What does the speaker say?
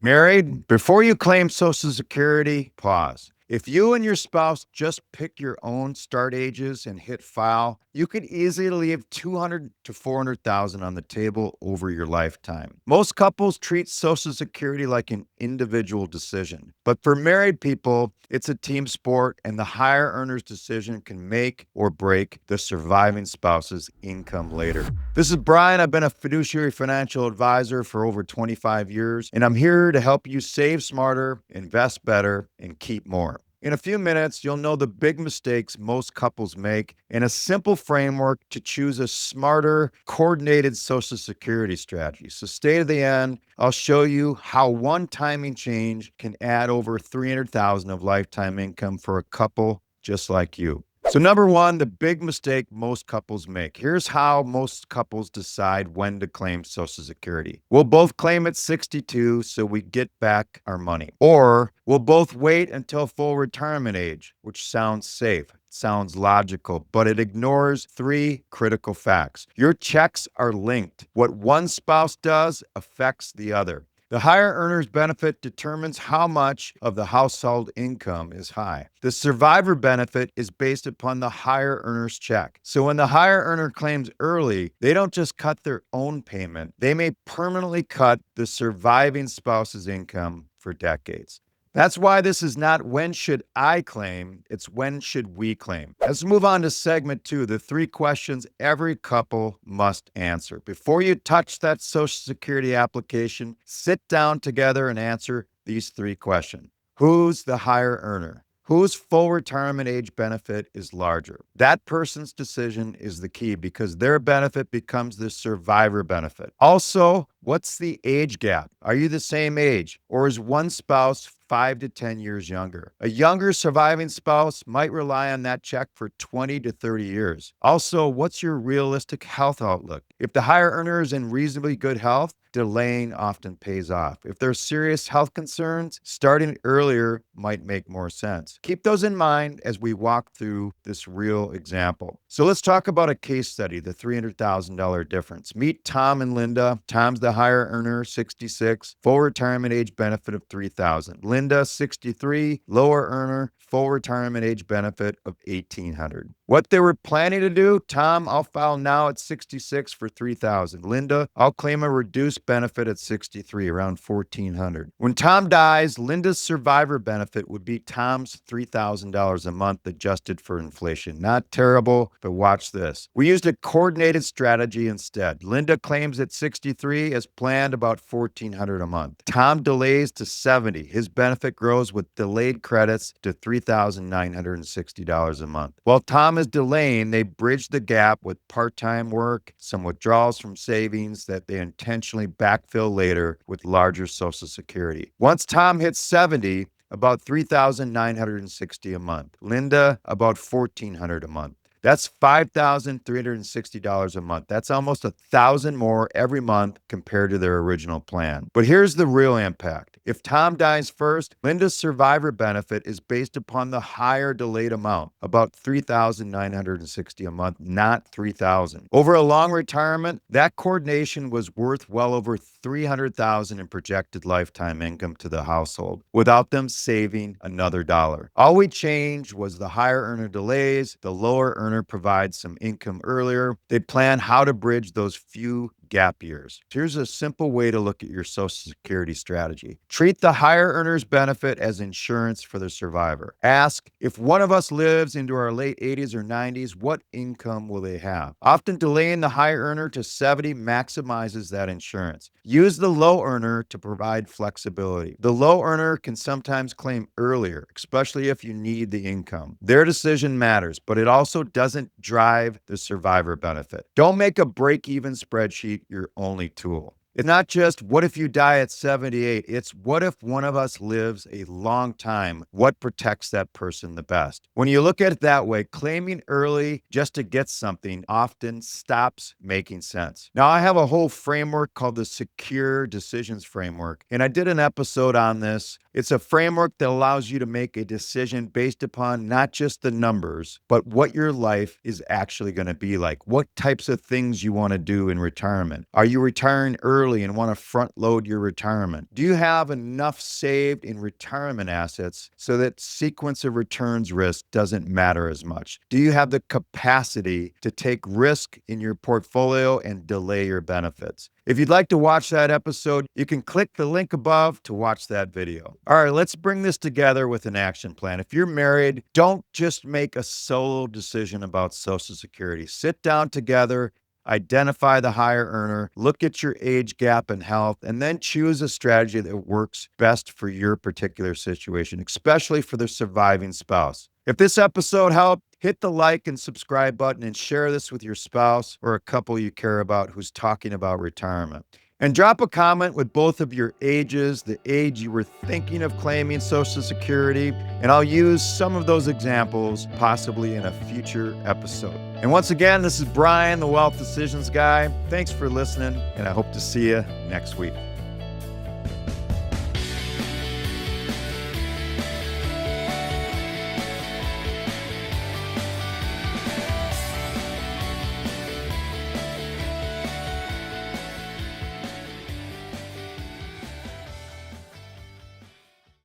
Married? Before you claim Social Security, pause. If you and your spouse just pick your own start ages and hit file, you could easily leave 200 to 400,000 on the table over your lifetime. Most couples treat Social Security like an individual decision, but for married people, it's a team sport, and the higher earner's decision can make or break the surviving spouse's income later. This is Brian. I've been a fiduciary financial advisor for over 25 years, and I'm here to help you save smarter, invest better, and keep more. In a few minutes, you'll know the big mistakes most couples make and a simple framework to choose a smarter, coordinated Social Security strategy. So stay to the end. I'll show you how one timing change can add over 300,000 of lifetime income for a couple just like you. So number one, the big mistake most couples make. Here's how most couples decide when to claim Social Security. We'll both claim at 62 so we get back our money. Or we'll both wait until full retirement age, which sounds safe. Sounds logical, but it ignores three critical facts. Your checks are linked. What one spouse does affects the other. The higher earner's benefit determines how much of the household income is high. The survivor benefit is based upon the higher earner's check. So when the higher earner claims early, they don't just cut their own payment, they may permanently cut the surviving spouse's income for decades. That's why this is not when should I claim, it's when should we claim. Let's move on to segment two, the three questions every couple must answer. Before you touch that Social Security application, sit down together and answer these three questions. Who's the higher earner? Whose full retirement age benefit is larger? That person's decision is the key because their benefit becomes the survivor benefit. Also, what's the age gap? Are you the same age, or is one spouse 5 to 10 years younger? A younger surviving spouse might rely on that check for 20 to 30 years. Also, what's your realistic health outlook? If the higher earner is in reasonably good health, delaying often pays off. If there's serious health concerns, starting earlier might make more sense. Keep those in mind as we walk through this real example. So let's talk about a case study, the $300,000 difference. Meet Tom and Linda. Tom's the higher earner, 66, full retirement age benefit of $3,000. Linda, 63, lower earner, full retirement age benefit of $1,800. What they were planning to do, Tom, I'll file now at 66 for $3,000. Linda, I'll claim a reduced benefit at 63, around $1,400. When Tom dies, Linda's survivor benefit would be Tom's $3,000 a month adjusted for inflation. Not terrible, but watch this. We used a coordinated strategy instead. Linda claims at 63 as planned, about $1,400 a month. Tom delays to 70. His benefit grows with delayed credits to $3,960 a month. While Tom is delaying, they bridge the gap with part-time work, some withdrawals from savings that they intentionally backfill later with larger Social Security. Once Tom hits 70, about $3,960 a month. Linda, about $1,400 a month. That's $5,360 a month. That's almost $1,000 more every month compared to their original plan. But here's the real impact. If Tom dies first, Linda's survivor benefit is based upon the higher delayed amount, about $3,960 a month, not $3,000. Over a long retirement, that coordination was worth well over $300,000 in projected lifetime income to the household without them saving another dollar. All we changed was the higher earner delays, the lower earner provides some income earlier. They plan how to bridge those few gap years. Here's a simple way to look at your Social Security strategy. Treat the higher earner's benefit as insurance for the survivor. Ask, if one of us lives into our late 80s or 90s, what income will they have? Often delaying the high earner to 70 maximizes that insurance. Use the low earner to provide flexibility. The low earner can sometimes claim earlier, especially if you need the income. Their decision matters, but it also doesn't drive the survivor benefit. Don't make a break-even spreadsheet your only tool. It's not just what if you die at 78, it's what if one of us lives a long time? What protects that person the best? When you look at it that way, claiming early just to get something often stops making sense. Now, I have a whole framework called the Secure Decisions Framework, and I did an episode on this It's a framework that allows you to make a decision based upon not just the numbers, but what your life is actually going to be like. What types of things you want to do in retirement. Are you retiring early and want to front load your retirement? Do you have enough saved in retirement assets so that sequence of returns risk doesn't matter as much? Do you have the capacity to take risk in your portfolio and delay your benefits? If you'd like to watch that episode, you can click the link above to watch that video. All right, let's bring this together with an action plan. If you're married, don't just make a solo decision about Social Security. Sit down together, identify the higher earner, look at your age gap and health, and then choose a strategy that works best for your particular situation, especially for the surviving spouse. If this episode helped, hit the like and subscribe button and share this with your spouse or a couple you care about who's talking about retirement. And drop a comment with both of your ages, the age you were thinking of claiming Social Security, and I'll use some of those examples possibly in a future episode. And once again, this is Brian, the Wealth Decisions Guy. Thanks for listening, and I hope to see you next week.